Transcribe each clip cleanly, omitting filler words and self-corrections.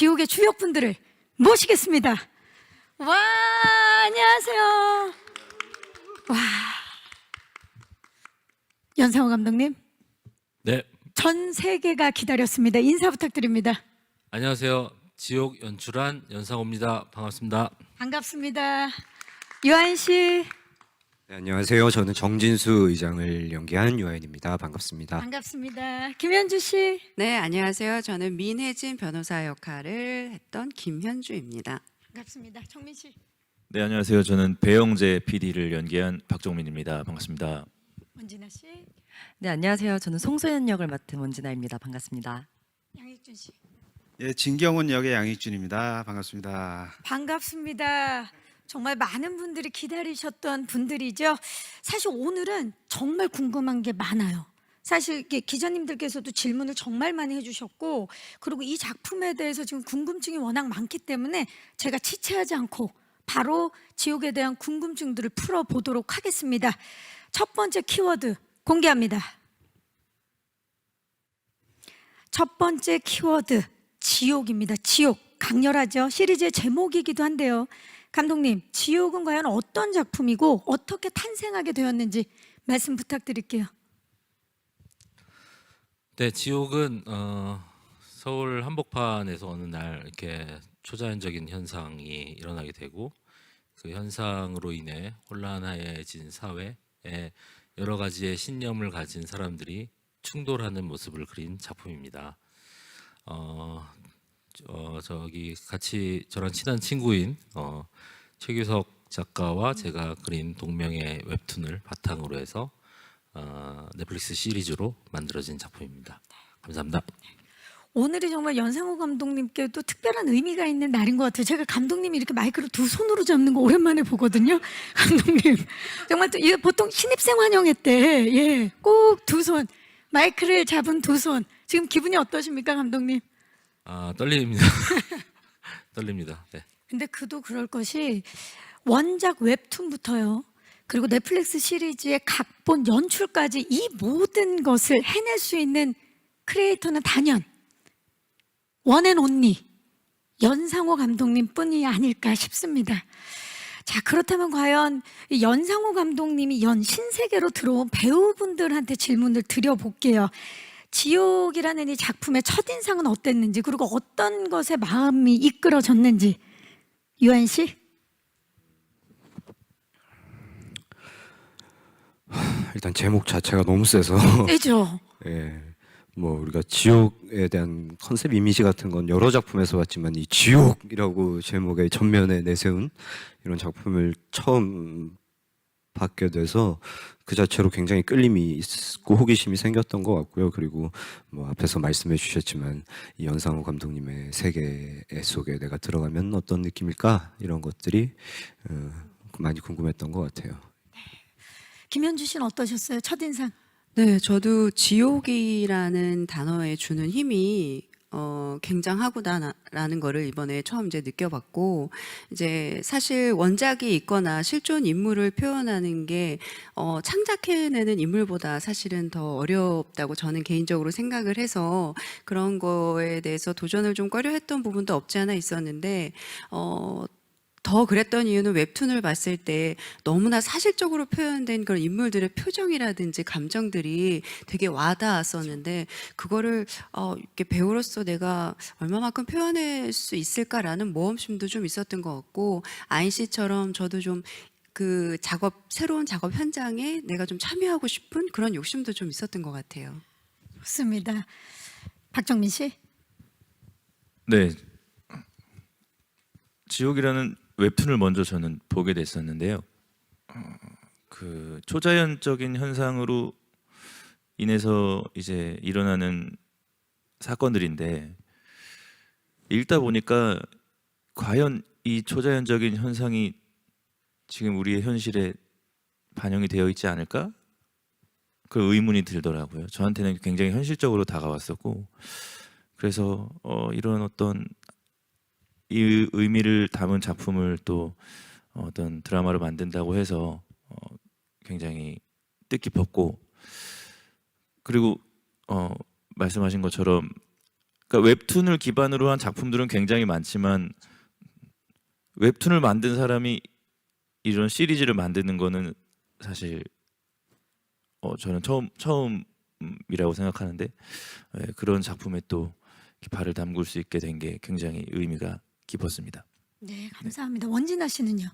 지옥의 주역분들을 모시겠습니다. 와, 안녕하세요. 와, 연상호 감독님, 네, 전 세계가 기다렸습니다. 인사 부탁드립니다. 안녕하세요. 지옥 연출한 연상호입니다. 반갑습니다. 반갑습니다. 유한 씨, 네, 안녕하세요. 저는 정진수 의장을 연기한 유아인입니다. 반갑습니다. 반갑습니다. 김현주 씨, 네, 안녕하세요. 저는 민혜진 변호사 역할을 했던 김현주입니다. 반갑습니다. 정민 씨, 네, 안녕하세요. 저는 배영재 PD를 연기한 박정민입니다. 반갑습니다. 원진아 씨, 네, 안녕하세요. 저는 송소연 역을 맡은 원진아입니다. 반갑습니다. 양익준 씨, 예, 진경훈 역의 양익준입니다. 반갑습니다. 반갑습니다. 정말 많은 분들이 기다리셨던 분들이죠. 사실 오늘은 정말 궁금한 게 많아요. 사실 이게 기자님들께서도 질문을 정말 많이 해주셨고, 그리고 이 작품에 대해서 지금 궁금증이 워낙 많기 때문에 제가 지체하지 않고 바로 지옥에 대한 궁금증들을 풀어보도록 하겠습니다. 첫 번째 키워드 공개합니다. 첫 번째 키워드 지옥입니다. 지옥, 강렬하죠. 시리즈의 제목이기도 한데요. 감독님, 지옥은 과연 어떤 작품이고 어떻게 탄생하게 되었는지 말씀 부탁드릴게요. 네, 지옥은 서울 한복판에서 어느 날 이렇게 초자연적인 현상이 일어나게 되고, 그 현상으로 인해 혼란해진 사회에 여러 가지의 신념을 가진 사람들이 충돌하는 모습을 그린 작품입니다. 저기 같이 저랑 친한 친구인 최규석 작가와 제가 그린 동명의 웹툰을 바탕으로 해서 넷플릭스 시리즈로 만들어진 작품입니다. 감사합니다. 오늘이 정말 연상호 감독님께도 특별한 의미가 있는 날인 것 같아요. 제가 감독님이 이렇게 마이크를 두 손으로 잡는 거 오랜만에 보거든요. 감독님 정말 또 이게 보통 신입생 환영회 때 꼭 두 손, 마이크를 잡은 두 손. 지금 기분이 어떠십니까, 감독님? 떨립니다. 떨립니다. 네. 근데 그도 그럴 것이 원작 웹툰부터요. 그리고 넷플릭스 시리즈의 각본, 연출까지 이 모든 것을 해낼 수 있는 크리에이터는 단연 원앤온리 연상호 감독님뿐이 아닐까 싶습니다. 자, 그렇다면 과연 이 연상호 감독님이 연 신세계로 들어온 배우분들한테 질문을 드려볼게요. 지옥이라는 이 작품의 첫인상은 어땠는지, 그리고 어떤 것에 마음이 이끌어졌는지. 유한 씨? 일단 제목 자체가 너무 세서 세죠? 예, 뭐 우리가 지옥에 대한 컨셉 이미지 같은 건 여러 작품에서 봤지만 이 지옥이라고 제목에 전면에 내세운 이런 작품을 처음 받게 돼서 그 자체로 굉장히 끌림이 있고 호기심이 생겼던 것 같고요. 그리고 뭐 앞에서 말씀해 주셨지만 이 연상호 감독님의 세계 속에 내가 들어가면 어떤 느낌일까, 이런 것들이 많이 궁금했던 것 같아요. 김현주 씨는 어떠셨어요? 첫인상? 네, 저도 지옥이라는 단어에 주는 힘이 굉장하구나라는 거를 이번에 처음 이제 느껴봤고, 이제 사실 원작이 있거나 실존 인물을 표현하는 게 창작해내는 인물보다 사실은 더 어렵다고 저는 개인적으로 생각을 해서 그런 거에 대해서 도전을 좀 꺼려했던 부분도 없지 않아 있었는데, 더 그랬던 이유는 웹툰을 봤을 때 너무나 사실적으로 표현된 그런 인물들의 표정이라든지 감정들이 되게 와닿았었는데, 그거를 이렇게 배우로서 내가 얼마만큼 표현할 수 있을까라는 모험심도 좀 있었던 것 같고, 아인 씨처럼 저도 좀 그 새로운 작업 현장에 내가 좀 참여하고 싶은 그런 욕심도 좀 있었던 것 같아요. 좋습니다. 박정민 씨? 네, 지옥이라는 웹툰을 먼저 저는 보게 됐었는데요. 그 초자연적인 현상으로 인해서 이제 일어나는 사건들인데, 읽다 보니까 과연 이 초자연적인 현상이 지금 우리의 현실에 반영이 되어 있지 않을까? 그 의문이 들더라고요. 저한테는 굉장히 현실적으로 다가왔었고, 그래서 이런 어떤 이 의미를 담은 작품을 또 어떤 드라마로 만든다고 해서 굉장히 뜻깊었고, 그리고 말씀하신 것처럼 그러니까 웹툰을 기반으로 한 작품들은 굉장히 많지만 웹툰을 만든 사람이 이런 시리즈를 만드는 거는 사실 저는 처음이라고 생각하는데 그런 작품에 또 이렇게 발을 담글 수 있게 된 게 굉장히 의미가 깊었습니다. 네, 감사합니다. 원진아 씨는요?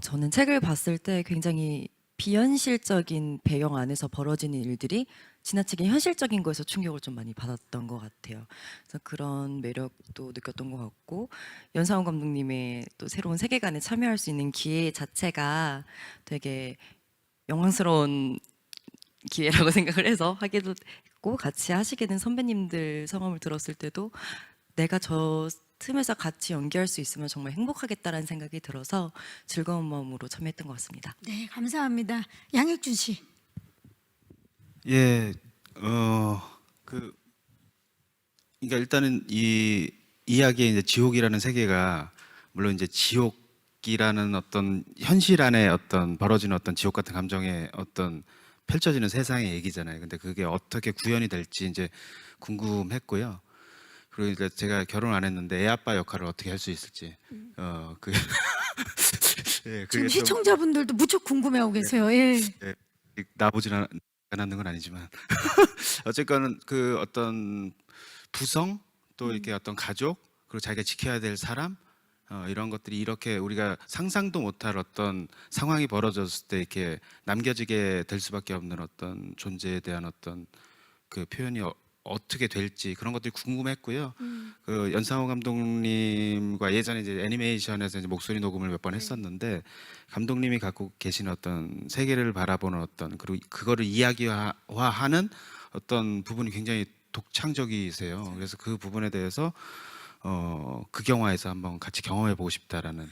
저는 책을 봤을 때 굉장히 비현실적인 배경 안에서 벌어지는 일들이 지나치게 현실적인 거에서 충격을 좀 많이 받았던 것 같아요. 그래서 그런 매력도 느꼈던 것 같고 연상호 감독님의 또 새로운 세계관에 참여할 수 있는 기회 자체가 되게 영광스러운 기회라고 생각을 해서 하기도 했고 같이 하시게 된 선배님들 성함을 들었을 때도 내가 저 틈에서 같이 연기할 수 있으면 정말 행복하겠다라는 생각이 들어서 즐거운 마음으로 참여했던 것 같습니다. 네, 감사합니다. 양익준 씨. 예, 그러니까 일단은 이 이야기의 이제 지옥이라는 세계가 물론 이제 지옥이라는 어떤 현실 안에 어떤 벌어지는 어떤 지옥 같은 감정의 어떤 펼쳐지는 세상의 얘기잖아요. 근데 그게 어떻게 구현이 될지 이제 궁금했고요. 그러니까 제가 결혼 안 했는데 애 아빠 역할을 어떻게 할 수 있을지 그 예, 지금 그게 좀- 시청자분들도 무척 궁금해하고 계세요. 예. 예, 나보진 않았는 건 아니지만 어쨌건 그 어떤 부성 또 이렇게 어떤 가족 그리고 자기가 지켜야 될 사람 이런 것들이 이렇게 우리가 상상도 못할 어떤 상황이 벌어졌을 때 이렇게 남겨지게 될 수밖에 없는 어떤 존재에 대한 어떤 그 표현이 어떻게 될지 그런 것들이 궁금했고요. 그 연상호 감독님과 예전에 이제 애니메이션에서 이제 목소리 녹음을 몇 번 했었는데 감독님이 갖고 계신 어떤 세계를 바라보는 어떤 그리고 그거를 이야기화하는 어떤 부분이 굉장히 독창적이세요. 그래서 그 부분에 대해서 극영화해서 한번 같이 경험해 보고 싶다라는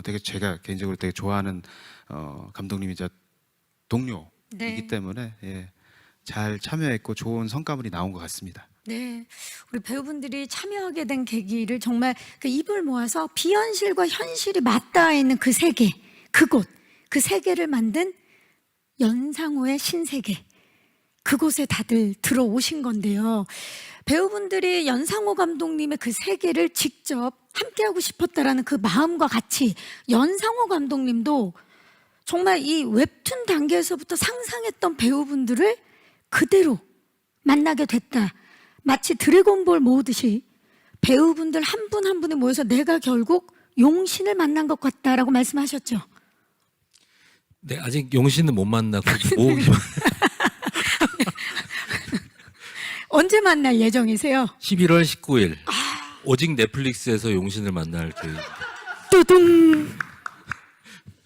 되게 제가 개인적으로 되게 좋아하는 감독님이자 동료이기 네. 때문에 예, 잘 참여했고 좋은 성과물이 나온 것 같습니다. 네, 우리 배우분들이 참여하게 된 계기를 정말 그 입을 모아서 비현실과 현실이 맞닿아 있는 그 세계, 그곳, 그 세계를 만든 연상호의 신세계, 그곳에 다들 들어오신 건데요. 배우분들이 연상호 감독님의 그 세계를 직접 함께하고 싶었다라는 그 마음과 같이 연상호 감독님도 정말 이 웹툰 단계에서부터 상상했던 배우분들을 그대로 만나게 됐다. 마치 드래곤볼 모으듯이 배우분들 한 분 한 분이 모여서 내가 결국 용신을 만난 것 같다라고 말씀하셨죠. 네, 아직 용신은 못 만나고 모으기만. 언제 만날 예정이세요? 11월 19일 오직 넷플릭스에서 용신을 만날 계획. 뚜둥.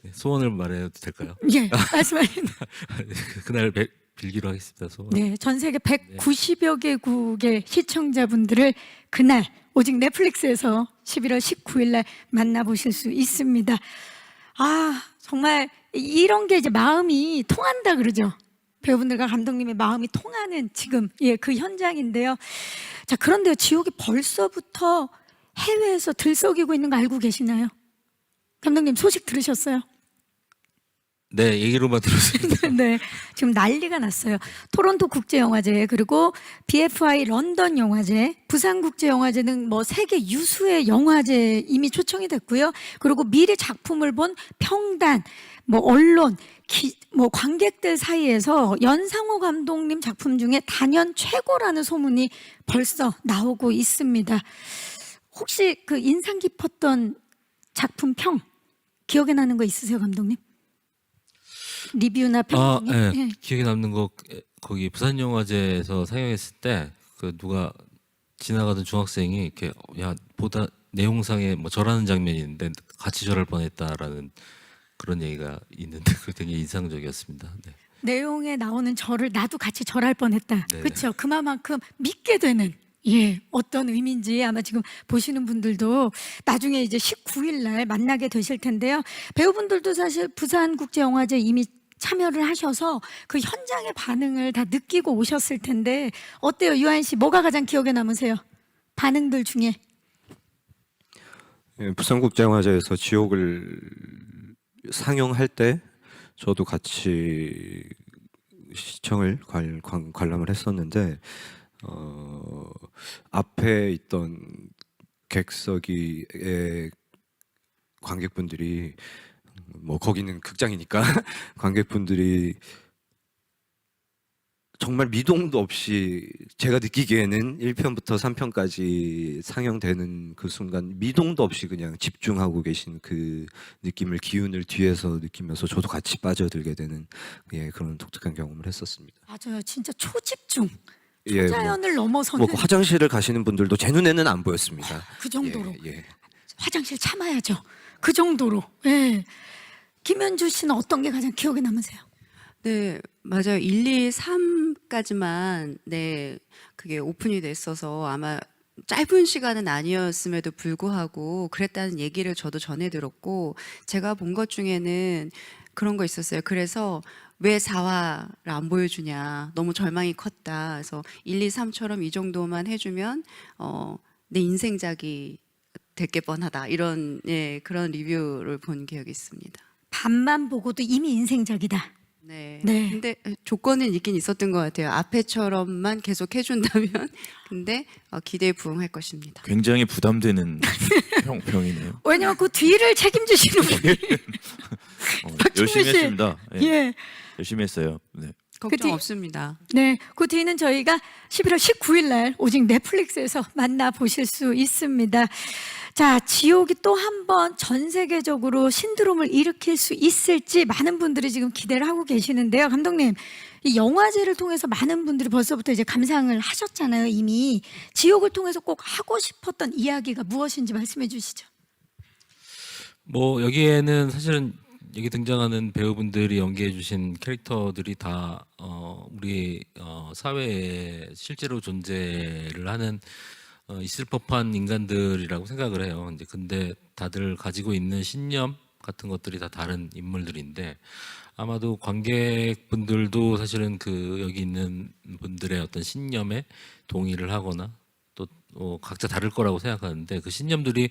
네, 소원을 말해도 될까요? 예, 말씀하신. 그날 빌기로 하겠습니다. 소원. 네, 전 세계 190여 개국의 시청자분들을 그날 오직 넷플릭스에서 11월 19일 날 만나보실 수 있습니다. 아, 정말 이런 게 이제 마음이 통한다 그러죠. 배우분들과 감독님의 마음이 통하는 지금 그 현장인데요. 자, 그런데요, 지옥이 벌써부터 해외에서 들썩이고 있는 거 알고 계시나요? 감독님 소식 들으셨어요? 네, 얘기로만 들었습니다. 네, 지금 난리가 났어요. 토론토 국제영화제 그리고 BFI 런던 영화제, 부산 국제영화제 등 뭐 세계 유수의 영화제 이미 초청이 됐고요. 그리고 미리 작품을 본 평단, 뭐 언론, 뭐 관객들 사이에서 연상호 감독님 작품 중에 단연 최고라는 소문이 벌써 나오고 있습니다. 혹시 그 인상 깊었던 작품 평 기억에 나는 거 있으세요, 감독님? 리뷰나 평 중에? 네. 기억에 남는 거 거기 부산영화제에서 상영했을 때 그 누가 지나가던 중학생이 이렇게 야 보다 내용상에 뭐 절하는 장면이 있는데 같이 절할 뻔했다라는 그런 얘기가 있는데 그 되게 인상적이었습니다. 네. 내용에 나오는 절을 나도 같이 절할 뻔했다. 네네. 그렇죠. 그만큼 믿게 되는 어떤 의미인지 아마 지금 보시는 분들도 나중에 이제 19일 날 만나게 되실 텐데요. 배우분들도 사실 부산국제영화제 이미 참여를 하셔서 그 현장의 반응을 다 느끼고 오셨을 텐데 어때요, 유한 씨? 뭐가 가장 기억에 남으세요? 반응들 중에? 예, 부산국제영화제에서 지옥을 상영할 때 저도 같이 시청을 관람을 했었는데 앞에 있던 객석의 관객분들이 뭐 거기는 극장이니까 관객분들이 정말 미동도 없이 제가 느끼기에는 1편부터 3편까지 상영되는 그 순간 미동도 없이 그냥 집중하고 계신 그 느낌을 기운을 뒤에서 느끼면서 저도 같이 빠져들게 되는 그런 독특한 경험을 했었습니다. 맞아요. 진짜 초집중. 예, 초자연을 넘어서는 뭐 화장실을 가시는 분들도 제 눈에는 안 보였습니다. 그 정도로. 예. 화장실 참아야죠. 그 정도로. 예. 김현주 씨는 어떤 게 가장 기억에 남으세요? 네, 맞아요. 1, 2, 3까지만 네, 그게 오픈이 됐어서 아마 짧은 시간은 아니었음에도 불구하고 그랬다는 얘기를 저도 전해 들었고 제가 본 것 중에는 그런 거 있었어요. 그래서 왜 4화를 안 보여주냐. 너무 절망이 컸다. 그래서 1, 2, 3처럼 이 정도만 해주면 내 인생작이 될 게 뻔하다. 이런 그런 리뷰를 본 기억이 있습니다. 밤만 보고도 이미 인생작이다. 네. 네. 근데 조건은 있긴 있었던 것 같아요. 앞에처럼만 계속 해준다면, 근데 기대에 부응할 것입니다. 굉장히 부담되는 평이네요. 왜냐면 그 뒤를 책임지시는 분이 열심히 씨. 했습니다. 예, 예. 열심히 했어요. 네. 걱정 뒤- 없습니다. 네, 그 뒤는 저희가 11월 19일 날 오직 넷플릭스에서 만나보실 수 있습니다. 자, 지옥이 또 한 번 전 세계적으로 신드롬을 일으킬 수 있을지 많은 분들이 지금 기대를 하고 계시는데요. 감독님, 이 영화제를 통해서 많은 분들이 벌써부터 이제 감상을 하셨잖아요, 이미. 지옥을 통해서 꼭 하고 싶었던 이야기가 무엇인지 말씀해 주시죠. 뭐 여기에는 사실은 여기 등장하는 배우분들이 연기해 주신 캐릭터들이 다 우리 사회에 실제로 존재를 하는 있을 법한 인간들이라고 생각을 해요. 이제 근데 다들 가지고 있는 신념 같은 것들이 다 다른 인물들인데 아마도 관객분들도 사실은 그 여기 있는 분들의 어떤 신념에 동의를 하거나 또 각자 다를 거라고 생각하는데 그 신념들이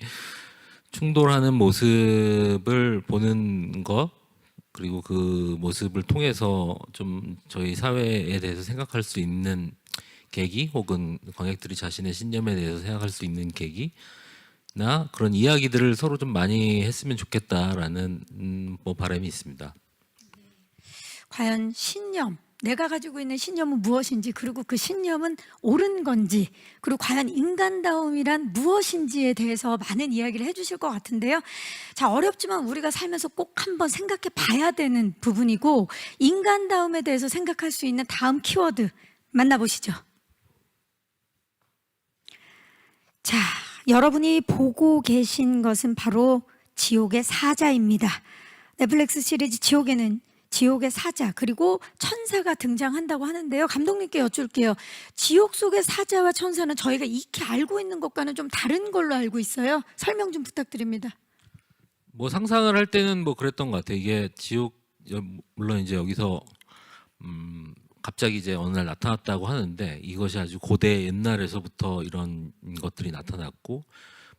충돌하는 모습을 보는 것 그리고 그 모습을 통해서 좀 저희 사회에 대해서 생각할 수 있는 계기 혹은 관객들이 자신의 신념에 대해서 생각할 수 있는 계기나 그런 이야기들을 서로 좀 많이 했으면 좋겠다라는 뭐 바람이 있습니다. 과연 신념, 내가 가지고 있는 신념은 무엇인지, 그리고 그 신념은 옳은 건지, 그리고 과연 인간다움이란 무엇인지에 대해서 많은 이야기를 해주실 것 같은데요. 자, 어렵지만 우리가 살면서 꼭 한번 생각해 봐야 되는 부분이고, 인간다움에 대해서 생각할 수 있는 다음 키워드 만나보시죠. 자, 여러분이 보고 계신 것은 바로 지옥의 사자입니다. 넷플릭스 시리즈 지옥에는 지옥의 사자 그리고 천사가 등장한다고 하는데요. 감독님께 여쭐게요. 지옥 속의 사자와 천사는 저희가 익히 알고 있는 것과는 좀 다른 걸로 알고 있어요. 설명 좀 부탁드립니다. 뭐 상상을 할 때는 뭐 그랬던 것 같아요. 이게 지옥 물론 이제 여기서 갑자기 이제 어느 날 나타났다고 하는데 이것이 아주 고대 옛날에서부터 이런 것들이 나타났고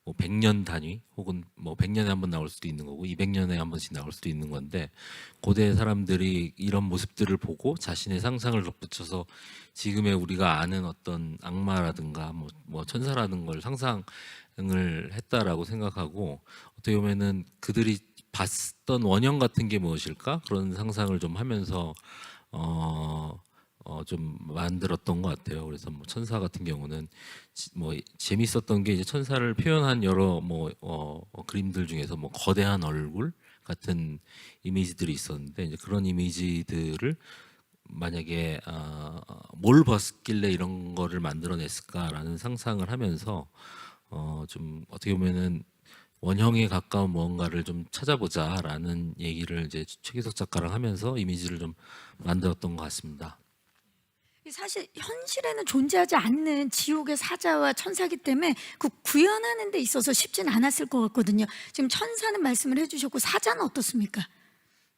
뭐 100년 단위 혹은 뭐 100년에 한 번 나올 수도 있는 거고 200년에 한 번씩 나올 수도 있는 건데 고대 사람들이 이런 모습들을 보고 자신의 상상을 덧붙여서 지금의 우리가 아는 어떤 악마라든가 뭐 천사라는 걸 상상을 했다라고 생각하고 어떻게 보면은 그들이 봤던 원형 같은 게 무엇일까 그런 상상을 좀 하면서 좀 만들었던 것 같아요. 그래서 뭐 천사 같은 경우는 뭐 재밌었던 게 이제 천사를 표현한 여러 그림들 중에서 뭐 거대한 얼굴 같은 이미지들이 있었는데 이제 그런 이미지들을 만약에 뭘 봤길래 이런 거를 만들어냈을까라는 상상을 하면서 좀 어떻게 보면은 원형에 가까운 무언가를 좀 찾아보자라는 얘기를 이제 최기석 작가랑 하면서 이미지를 좀 만들었던 것 같습니다. 사실 현실에는 존재하지 않는 지옥의 사자와 천사기 때문에 그 구현하는 데 있어서 쉽진 않았을 것 같거든요. 지금 천사는 말씀을 해주셨고 사자는 어떻습니까?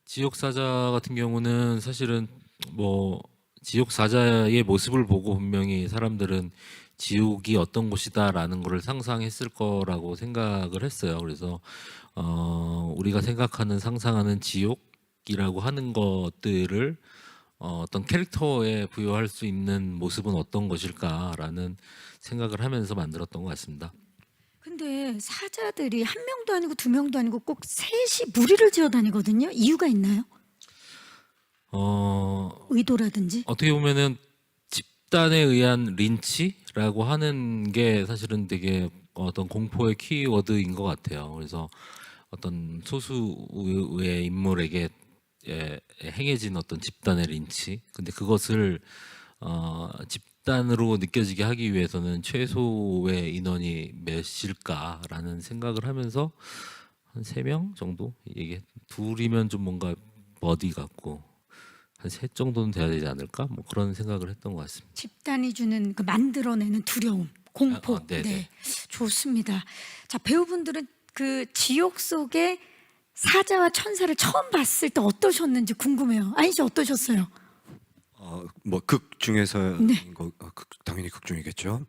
지옥 사자 같은 경우는 사실은 뭐 지옥 사자의 모습을 보고 분명히 사람들은 지옥이 어떤 곳이다라는 것을 상상했을 거라고 생각을 했어요. 그래서 우리가 생각하는 상상하는 지옥이라고 하는 것들을 어떤 캐릭터에 부여할 수 있는 모습은 어떤 것일까라는 생각을 하면서 만들었던 것 같습니다. 근데 사자들이 한 명도 아니고 두 명도 아니고 꼭 셋이 무리를 지어 다니거든요. 이유가 있나요? 의도라든지? 어떻게 보면은 집단에 의한 린치라고 하는 게 사실은 되게 어떤 공포의 키워드인 것 같아요. 그래서 어떤 소수의 인물에게 행해진 어떤 집단의 린치. 근데 그것을 집단으로 느껴지게 하기 위해서는 최소의 인원이 몇일까라는 생각을 하면서 한 3명 정도? 이게 둘이면 좀 뭔가 버디 같고 한 셋 정도는 돼야 되지 않을까? 뭐 그런 생각을 했던 것 같습니다. 집단이 주는 그 만들어내는 두려움, 공포. 네네. 네, 좋습니다. 자, 배우분들은 그 지옥 속의 사자와 천사를 처음 봤을 때 어떠셨는지 궁금해요. 아니 씨 어떠셨어요? 뭐 극 중에서 네. 당연히 극 중이겠죠.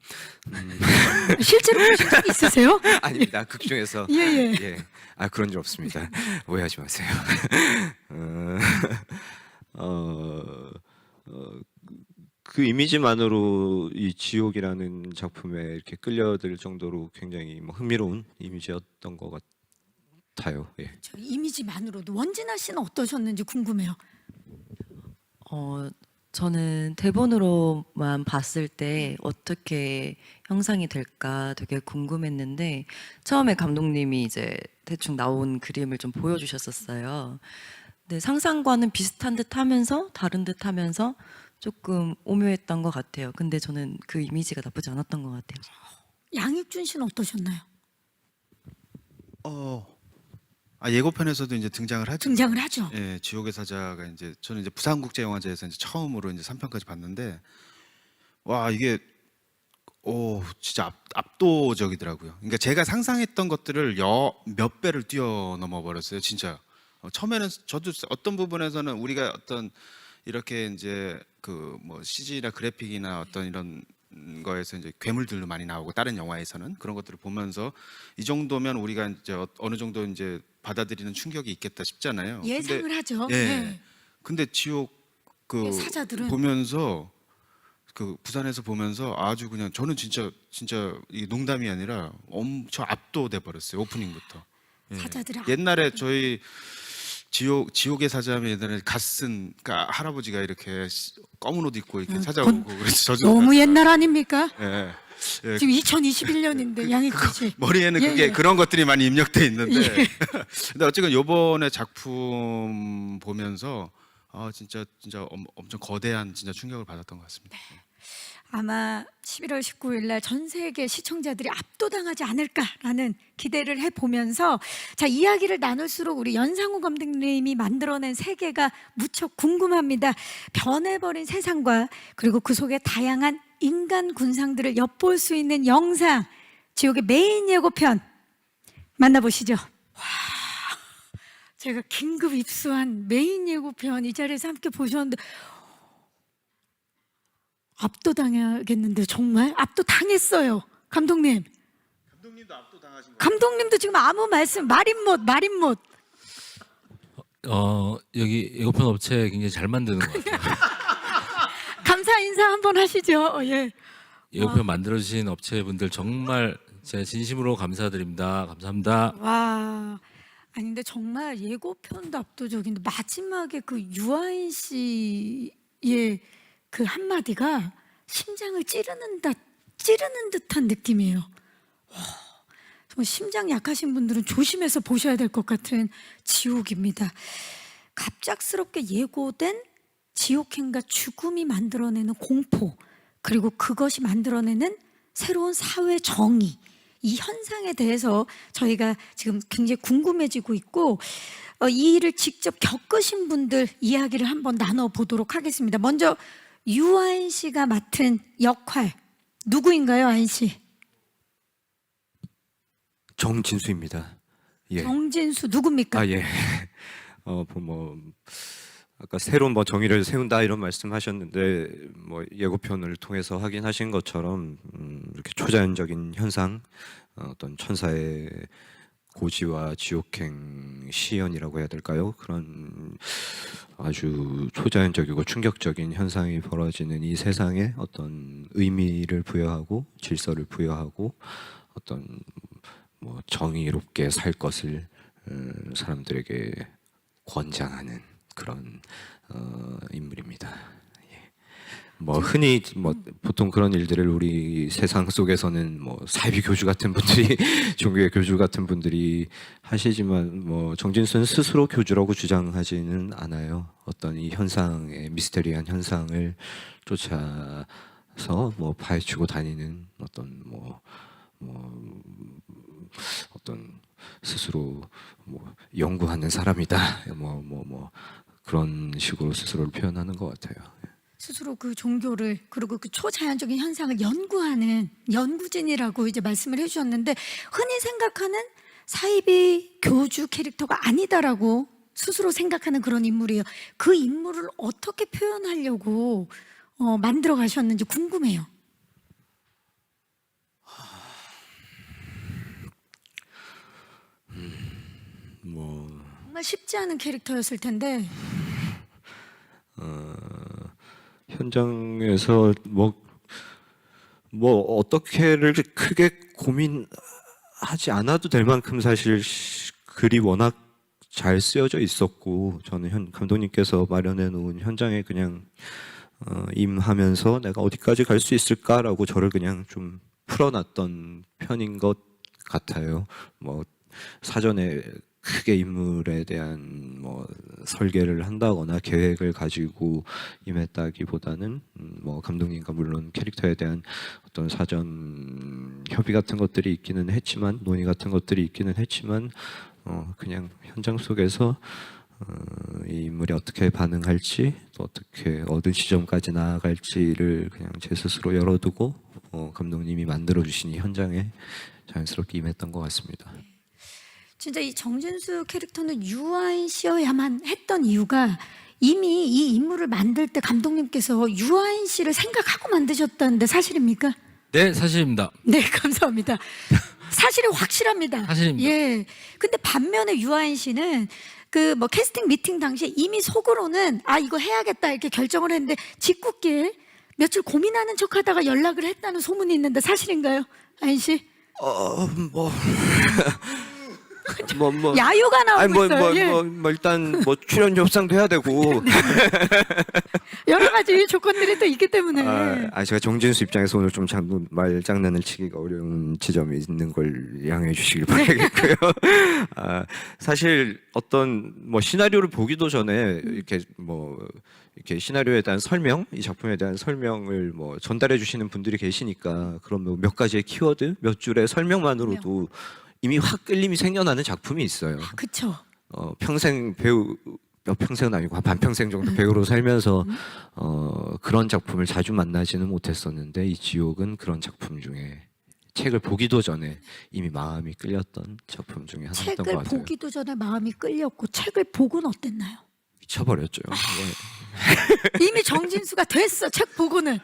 실제로 보신 적 있으세요? 아닙니다. 극 중에서 예. 예. 아 그런 일 없습니다. 오해하지 마세요. 그 이미지만으로 이 지옥이라는 작품에 이렇게 끌려들 정도로 굉장히 뭐 흥미로운 이미지였던 것 같아요. 예. 저 이미지만으로도 원진아 씨는 어떠셨는지 궁금해요. 저는 대본으로만 봤을 때 어떻게 형상이 될까 되게 궁금했는데 처음에 감독님이 이제 대충 나온 그림을 좀 보여주셨었어요. 근데 상상과는 비슷한 듯 하면서 다른 듯 하면서 조금 오묘했던 것 같아요. 근데 저는 그 이미지가 나쁘지 않았던 것 같아요. 양익준 씨는 어떠셨나요? 예고편에서도 이제 등장을 하죠. 등장을 하죠. 예, 지옥의 사자가 이제 저는 이제 부산국제영화제에서 이제 처음으로 이제 3편까지 봤는데 와 이게 진짜 압도적이더라고요. 그러니까 제가 상상했던 것들을 몇 배를 뛰어넘어 버렸어요. 진짜 처음에는 저도 어떤 부분에서는 우리가 어떤 이렇게 이제 그 뭐 CG나 그래픽이나 어떤 이런 거에서 이제 괴물들도 많이 나오고 다른 영화에서는 그런 것들을 보면서 이 정도면 우리가 이제 어느 정도 이제 받아들이는 충격이 있겠다 싶잖아요. 예상을 하죠. 예. 네. 근데 지옥 그 사자들은 보면서 그 부산에서 보면서 아주 그냥 저는 진짜 이게 농담이 아니라 엄청 압도돼 버렸어요. 오프닝부터. 예. 사자들이 옛날에 저희 지옥의 사자하면 옛날에 갓쓴 그러니까 할아버지가 이렇게 검은 옷 입고 이렇게 찾아오고 그래서 너무 옛날 아닙니까? 예. 예. 지금 2021년인데 양익준 씨. 머리에는 예, 그게 예. 그런 것들이 많이 입력돼 있는데 근데 어쨌든 요번에 작품 보면서 진짜 엄청 거대한 진짜 충격을 받았던 것 같습니다. 아마 11월 19일 날 전 세계 시청자들이 압도당하지 않을까라는 기대를 해보면서 자 이야기를 나눌수록 우리 연상호 감독님이 만들어낸 세계가 무척 궁금합니다. 변해버린 세상과 그리고 그 속에 다양한 인간 군상들을 엿볼 수 있는 영상 지옥의 메인 예고편 만나보시죠. 와, 제가 긴급 입수한 메인 예고편 이 자리에서 함께 보셨는데 압도당하겠는데 정말 압도당했어요. 감독님. 감독님도 압도당하신 거예요? 감독님도 지금 아무 말씀 말인 못. 여기 예고편 업체 굉장히 잘 만드는 것 같아요. 감사 인사 한번 하시죠. 예. 예고편 만들어주신 업체분들 정말 제가 진심으로 감사드립니다. 감사합니다. 와. 아니 근데 정말 예고편도 압도적인데 마지막에 그 유아인 씨의 그 한마디가 심장을 찌르는 듯한 느낌이에요. 와, 정말 심장 약하신 분들은 조심해서 보셔야 될 것 같은 지옥입니다. 갑작스럽게 예고된 지옥행과 죽음이 만들어내는 공포 그리고 그것이 만들어내는 새로운 사회 정의 이 현상에 대해서 저희가 지금 굉장히 궁금해지고 있고 이 일을 직접 겪으신 분들 이야기를 한번 나눠보도록 하겠습니다. 먼저 유아인 씨가 맡은 역할 누구인가요, 아인 씨? 정진수입니다. 예. 정진수 누굽니까? 예. 뭐 아까 새로운 뭐 정의를 세운다 이런 말씀하셨는데 뭐 예고편을 통해서 확인하신 것처럼 이렇게 초자연적인 현상, 어떤 천사의 고지와 지옥행 시연이라고 해야 될까요? 그런 아주 초자연적이고 충격적인 현상이 벌어지는 이 세상에 어떤 의미를 부여하고 질서를 부여하고 어떤 뭐 정의롭게 살 것을 사람들에게 권장하는 그런 인물입니다. 예. 뭐 흔히 뭐 보통 그런 일들을 우리 세상 속에서는 뭐 사이비 교주 같은 분들이 종교의 교주 같은 분들이 하시지만 뭐 정진수는 스스로 교주라고 주장하지는 않아요. 어떤 이 현상의 미스테리한 현상을 쫓아서 뭐 파헤치고 다니는 어떤 어떤 스스로 뭐 연구하는 사람이다. 뭐 그런 식으로 스스로를 표현하는 것 같아요. 스스로 그 종교를 그리고 그 초자연적인 현상을 연구하는 연구진이라고 이제 말씀을 해주셨는데 흔히 생각하는 사이비 교주 캐릭터가 아니다라고 스스로 생각하는 그런 인물이에요. 그 인물을 어떻게 표현하려고 만들어 가셨는지 궁금해요. 뭐 정말 쉽지 않은 캐릭터였을 텐데 현장에서 뭐 어떻게를 크게 고민하지 않아도 될 만큼 사실 글이 워낙 잘 쓰여져 있었고 저는 감독님께서 마련해 놓은 현장에 그냥 임하면서 내가 어디까지 갈 수 있을까라고 저를 그냥 좀 풀어놨던 편인 것 같아요. 뭐 사전에 크게 인물에 대한 뭐 설계를 한다거나 계획을 가지고 임했다기보다는 뭐 감독님과 물론 캐릭터에 대한 어떤 사전 협의 같은 것들이 있기는 했지만 논의 같은 것들이 있기는 했지만 그냥 현장 속에서 이 인물이 어떻게 반응할지 또 어떻게 어느 지점까지 나아갈지를 그냥 제 스스로 열어두고 감독님이 만들어주신 이 현장에 자연스럽게 임했던 것 같습니다. 진짜 이 정진수 캐릭터는 유아인 씨여야만 했던 이유가 이미 이 인물을 만들 때 감독님께서 유아인 씨를 생각하고 만드셨다는데 사실입니까? 네, 사실입니다. 네, 감사합니다. 사실이 확실합니다. 사실입니다. 예. 근데 반면에 유아인 씨는 그 뭐 캐스팅 미팅 당시에 이미 속으로는 아 이거 해야겠다 이렇게 결정을 했는데 짓궂게 며칠 고민하는 척하다가 연락을 했다는 소문이 있는데 사실인가요, 아인 씨? 야유가 나오고 있어요. 예. 일단 뭐 출연 협상도 해야 되고 여러 가지 조건들이 또 있기 때문에 제가 정진수 입장에서 오늘 좀 말장난을 치기가 어려운 지점이 있는 걸 양해해 주시길 바라겠고요. 사실 어떤 뭐 시나리오를 보기도 전에 이렇게 시나리오에 대한 설명, 이 작품에 대한 설명을 뭐 전달해 주시는 분들이 계시니까 그런 뭐 몇 가지의 키워드, 몇 줄의 설명만으로도 이미 확 끌림이 생겨나는 작품이 있어요. 그렇죠. 평생 평생은 아니고 한 반평생 정도 배우로 살면서 그런 작품을 자주 만나지는 못했었는데 이 지옥은 그런 작품 중에 책을 보기도 전에 이미 마음이 끌렸던 작품 중에 하나였던 것 책을 같아요. 보기도 전에 마음이 끌렸고 책을 보고는 어땠나요? 미쳐버렸죠. 이미 정진수가 됐어. 책 보고는.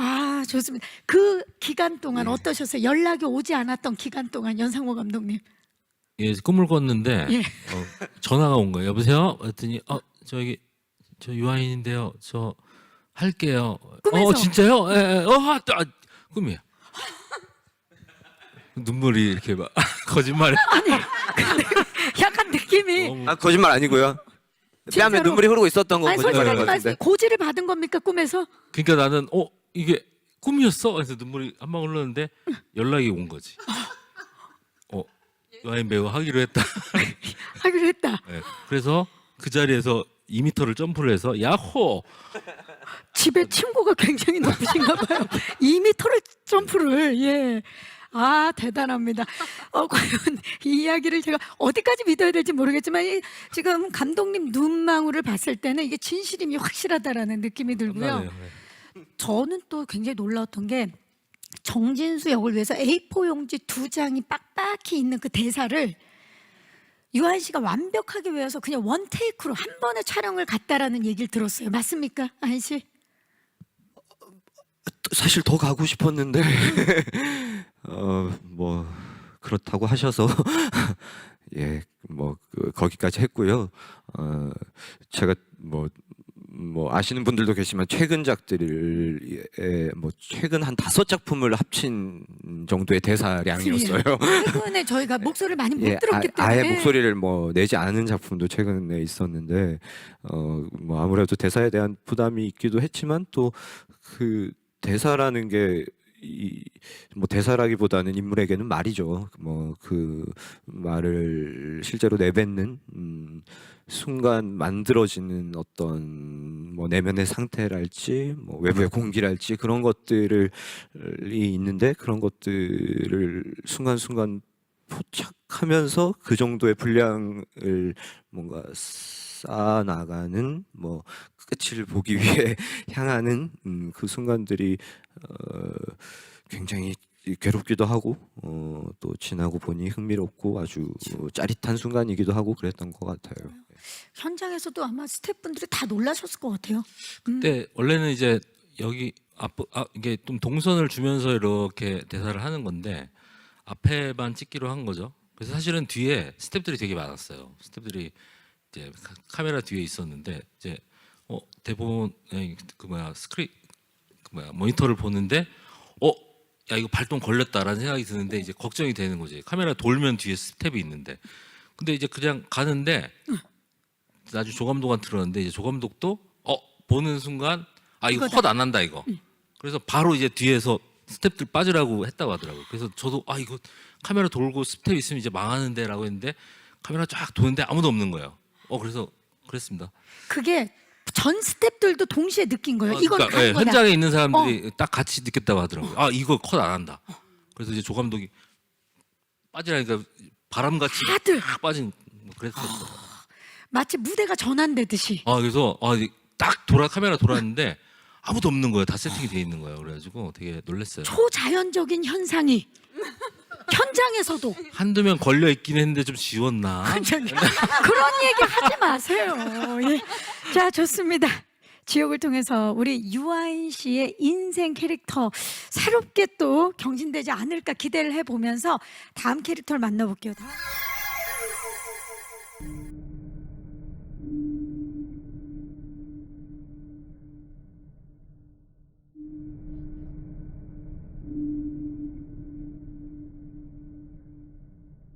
아 좋습니다. 그 기간 동안 어떠셨어요? 연락이 오지 않았던 기간 동안 연상호 감독님. 예, 꿈을 꿨는데 예. 전화가 온 거예요. 여보세요? 그랬더니 저 유아인인데요. 저 할게요. 꿈에서? 진짜요? 예. 꿈이에요. 눈물이 이렇게 막 거짓말해. 아니 근데 약간 느낌이 거짓말 아니고요. 뺨에 진짜로? 눈물이 흐르고 있었던 건 아니 거짓말인 솔직하게 것 말씀 같은데. 고지를 받은 겁니까 꿈에서? 그러니까 나는 이게 꿈이었어. 그래서 눈물이 한 방 흘렀는데 연락이 온 거지. 유아인 배우 하기로 했다. 하기로 했다. 네. 그래서 그 자리에서 2m를 점프를 해서 야호. 집에 친구가 굉장히 높으신가 봐요. 2m를 점프를 예. 아 대단합니다. 과연 이 이야기를 제가 어디까지 믿어야 될지 모르겠지만 지금 감독님 눈망울을 봤을 때는 이게 진실임이 확실하다라는 느낌이 들고요. 네. 저는 또 굉장히 놀라웠던 게 정진수 역을 위해서 A4 용지 2장이 빡빡히 있는 그 대사를 유한 씨가 완벽하게 외워서 그냥 원 테이크로 한 번에 촬영을 갔다라는 얘기를 들었어요. 맞습니까, 아인 씨? 사실 더 가고 싶었는데 뭐 그렇다고 하셔서 예, 거기까지 했고요. 제가 뭐 아시는 분들도 계시지만 최근작들을 최근 한 5작품을 합친 정도의 대사량이었어요. 최근에 저희가 목소리를 많이 못 예, 들었기 때문에 아예 목소리를 내지 않은 작품도 최근에 있었는데 아무래도 대사에 대한 부담이 있기도 했지만 또 그 대사라는 게 대사라기보다는 인물에게는 말이죠. 그 말을 실제로 내뱉는 순간 만들어지는 어떤 내면의 상태랄지 외부의 공기랄지 그런 것들이 있는데 그런 것들을 순간순간 포착하면서 그 정도의 분량을 뭔가 쌓아나가는 끝을 보기 위해 향하는 그 순간들이 굉장히 괴롭기도 하고 또 지나고 보니 흥미롭고 아주 짜릿한 순간이기도 하고 그랬던 것 같아요. 현장에서도 아마 스태프분들이 다 놀라셨을 것 같아요. 근데 원래는 이제 여기 이게 좀 동선을 주면서 이렇게 대사를 하는 건데 앞에만 찍기로 한 거죠. 그래서 사실은 뒤에 스태프들이 되게 많았어요. 스태프들이 이제 카메라 뒤에 있었는데 이제 대본 모니터를 보는데 야 이거 발동 걸렸다라는 생각이 드는데 이제 걱정이 되는 거지. 카메라 돌면 뒤에 스텝이 있는데 근데 이제 그냥 가는데 나중에 조감독한테 들었는데 이제 조감독도 보는 순간 이거 컷 안 한다 이거. 그래서 바로 이제 뒤에서 스텝들 빠지라고 했다고 하더라고요. 그래서 저도 이거 카메라 돌고 스텝 있으면 이제 망하는데라고 했는데 카메라 쫙 도는데 아무도 없는 거예요. 그래서 그랬습니다. 그게 전 스태프들도 동시에 느낀 거예요. 이건 그러니까, 가는 거다. 현장에 있는 사람들이 딱 같이 느꼈다고 하더라고요. 이거 컷 안 한다. 그래서 이제 조감독이 빠지라니까 바람같이 다들 딱 빠진 그랬었어. 마치 무대가 전환되듯이. 그래서 딱 카메라 돌았는데 아무도 없는 거예요. 다 세팅이 돼 있는 거예요. 그래가지고 되게 놀랐어요. 초자연적인 현상이 현장에서도 한두 명 걸려 있긴 했는데 좀 지웠나? 그런 얘기 하지 마세요. 예. 자, 좋습니다. 지옥을 통해서 우리 유아인 씨의 인생 캐릭터 새롭게 또 경진되지 않을까 기대를 해보면서 다음 캐릭터를 만나볼게요.